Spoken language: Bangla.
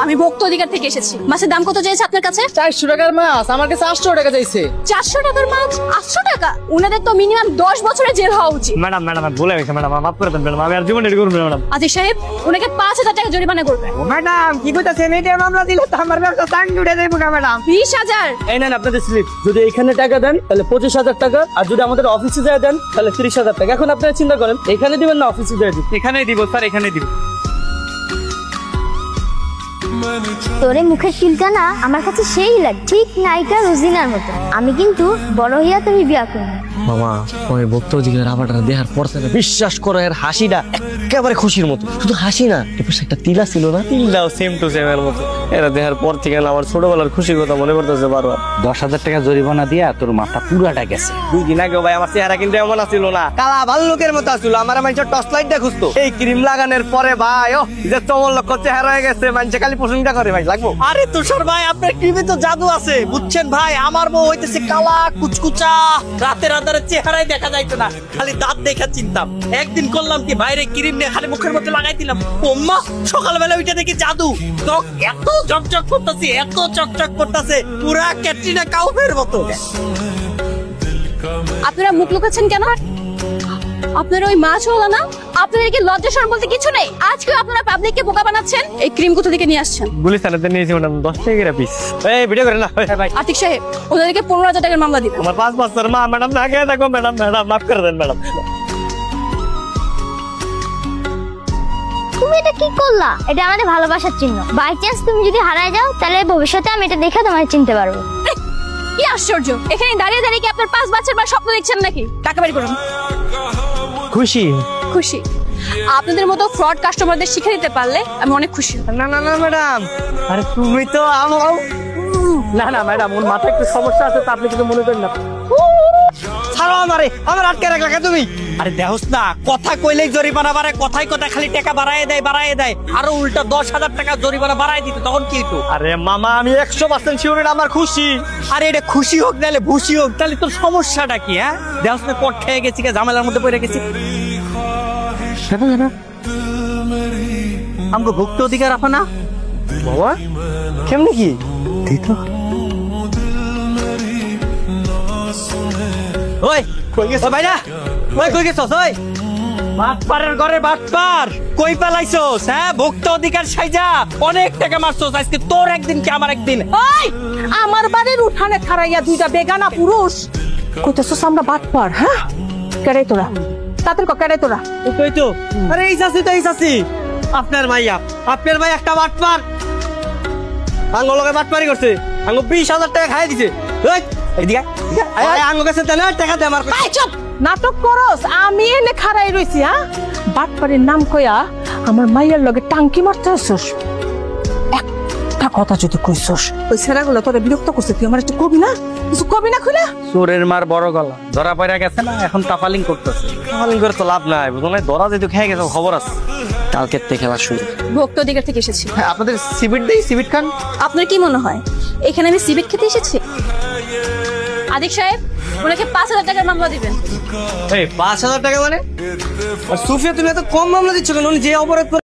আমি ভক্ত অধিকার থেকে এসেছি। মাছের দাম কত চাইছে আপনার কাছে? 400 টাকার মাছ আমার কাছে 800 টাকা চাইছে। 400 টাকার মাছ 800 টাকা? উনাদের তো মিনিমাম 10 বছরের জেল হওয়া উচিত। ম্যাডাম ভুলে গেছে ম্যাডাম, মাফ করে দেন ম্যাডাম, আমি আর জীবনে এটা করব না ম্যাডাম। আজিজ সাহেব উনাকে 5000 টাকা জরিমানা করবেন। ম্যাডাম কি কইতাছেন? এটা মামলা দিলে তো আমার ব্যবসা টাঙ্গি উঠে যাবে না ম্যাডাম। 20000। এই নেন আপনাদের স্লিপ। যদি এখানে টাকা দেন তাহলে 25000 টাকা, আর যদি আমাদের অফিসে যায় দেন তাহলে 30000 টাকা। এখন আপনারা চিন্তা করেন এখানে দিবেন না অফিসে যায় দিবেন? এখানেই দিব স্যার, এখানেই দিব। তোরে মুখের চুলটা না আমার কাছে সেই লাগে, ঠিক নায়িকা রোজিনার মতো। আমি কিন্তু বড় হইয়া তুমি বিয়া করবো। মামা ওই ভক্ত অধিকার আবারটা দেখার পর থেকে বিশ্বাস করো এর হাসিটা একেবারে খুশির মতো। শুধু হাসি না, এরপর একটা তিলা ছিল না, তিলটাও সেম টু সেম এর মতো। এরা দেখার পর থেকে আমার ছোটবেলার খুশির কথা মনে পড়তেছে বারবার। 10,000 টাকা জরিমানা দিয়া তোর মাথা পুরাটা গেছে। 2 দিন আগে ভাই আমার চেহারা কিন্তু এমন ছিল না, কালা ভাল্লুকের মতো ছিল। আমার মানুষের টর্চ লাইট দিয়ে খুঁজতো। এই ক্রিম লাগানোর পরে ভাই ও যে চমল্লক চেহারা হয়ে গেছে, মানুষ খালি প্রশংসা করে ভাই লাগবো। আরে তুষার ভাই আপনার ক্রিমে তো জাদু আছে বুঝছেন ভাই। আমার বউ হইতেছে কালা কুচকুচা, রাতের আধারে চেহারায় দেখা যাইতো না, খালি দাঁত দেখা চিনতাম। একদিন করলাম কি বাইরে ক্রিম নিয়ে খালি মুখের মধ্যে লাগাই দিলাম, ওম্মা সকালবেলা ওইটা দেখি জাদু। তো এত চকচক করতেছে, এত চকচক করতেছে, পুরা ক্যাটরিনা কাউফের মতো। আপনারা মুখ লুকাচ্ছেন কেন? আপনারা ওই মাছ হলো না? আপনাদেরকে লজ্জা শরম বলতে কিছু নেই? আজকে আপনারা পাবলিককে বোকা বানাচ্ছেন। এই ক্রিম কোথা থেকে নিয়ে আসছেন? গুলিস্তানেতে নিয়েছি ম্যাডাম, 10 টাকা পিস। এই ভিডিও করে না ভাই। আতিক সাহেব ওদেরকে 15000 টাকার মামলা দিবেন। আমার 5 বছর মা ম্যাডাম না খেয়ে থাকো ম্যাডাম, মাফ করে দেন ম্যাডাম। তুমি এটা কি করলা? এটা আমাদের ভালোবাসার চিহ্ন। বাই চান্স তুমি যদি হারায় যাও তাহলে ভবিষ্যতে আমি এটা দেখে তোমায় চিনতে পারবো। কি আশ্চর্য! এখানে দাঁড়িয়ে দাঁড়িয়ে কি আপনার 5 বাচ্চার বা স্বপ্ন দেখছেন নাকি? টাকা বের করুন। খুশি খুশি? আপনাদের মতো ফ্রড কাস্টমারদের শিখে দিতে পারলে আমি অনেক খুশি হব। না না না ম্যাডাম, আরে তুমি তো আমার না না ম্যাডাম, ওর মাথায় একটু সমস্যা আছে, তো আপনি কিছু মনে করেন না। ছাড়ো আমারে, আমার আটকে রাখলা তুমি। আরে দেহস না, কথা কইলেই জরিমানা বাড়ায়, কথাই কথা খালি টাকা বাড়ায় দেয়, আরো উল্টা 10,000 টাকা জরিমানা বাড়ায় দিত, তখন কি হতো? আরে মামা আমি 100% শিওর এটা আমার খুশি। আরে এটা খুশি হোক নাহলে ভুসি হোক, তাহলে তোর সমস্যাটা কি? হ্যাঁ দেহস না, কট খেয়ে গেছি, ঝামেলার মধ্যে পড়ে গেছি। আমাকে ভুক্ত অধিকার আপা না বাবা কেমনে কি দিত? ওই কই গেছ ভাই? না ওই কই গেছস? ওই বাটপারের ঘরে বাটপার কই পালাইছস? হ্যাঁ ভুক্ত অধিকার সাইজা অনেক টাকা মারছস, আজকে তোর একদিন কি আমার একদিন। ওই আমার বাড়ির উঠানে খাড়াইয়া দুইটা বেগানা পুরুষ কইতেছস আমরা বাটপার? হ্যাঁ কেড়ে তোরা তাদের কেড়ে তোরা? কই তো? আরে এই চাচি তো এই চাচি, আপনার ভাই একটা বাটপার, আঙ্গলকে বাটপারি করছে, আঙ্গ 20,000 টাকা খাই দিছে। এই এদিকে আঙ্গ কাছে তেলে টাকা দে আমার। এই চুপ! নাটক করস? আমি এনে খাড়াই রইছি? হ্যাঁ বাটপারের নাম কইয়া আমার মাইয়ার লগে টাঙ্কি মারতে আসছস? একটা কথা যদি কইছস ওই ছেড়াগুলো তোরে বিরক্ত করছে, তুই আমার একটু কবি না? কিছু কবি না খুলে? চোরের মার বড় গলা, ধরা পড়ে গেছে না, এখন তাফালিং করতেছে। তাফালিং করে তো লাভ নাই, বুঝো না? ধরা যেহেতু খেয়ে গেছে খবর আছে। কালকের থেকে খেলা শুরু। ভক্ত অধিকার থেকে এসেছি। হ্যাঁ আপনাদের সিবিট দেই, সিবিট খান। আপনার কি মনে হয় এখানে আমি সিবিট খেতে এসেছি? আদিক সাহেব ওনাকে 5000 টাকার মামলা দিবেন। এই 5,000 টাকা মানে? আর সুফিয়া তুমি এত কম মামলা দিচ্ছ কেন? উনি যে অপরাধ